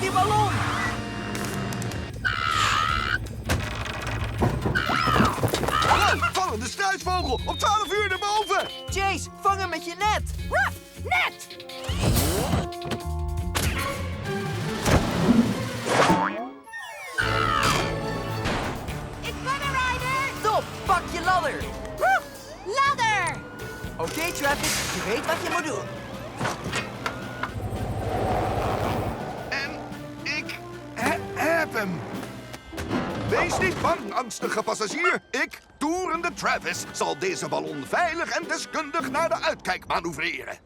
die ballon! Hallo, vallende struisvogel! Om 12 uur naar boven! Chase, vang hem met je net! Ruff, net! Ik ben er, Ryder! Top, pak je ladder! Ruff, ladder! Oké, Travis, je weet wat je moet doen. En ik heb hem. Wees niet bang, angstige passagier. Ik, toerende Travis, zal deze ballon veilig en deskundig naar de uitkijk manoeuvreren.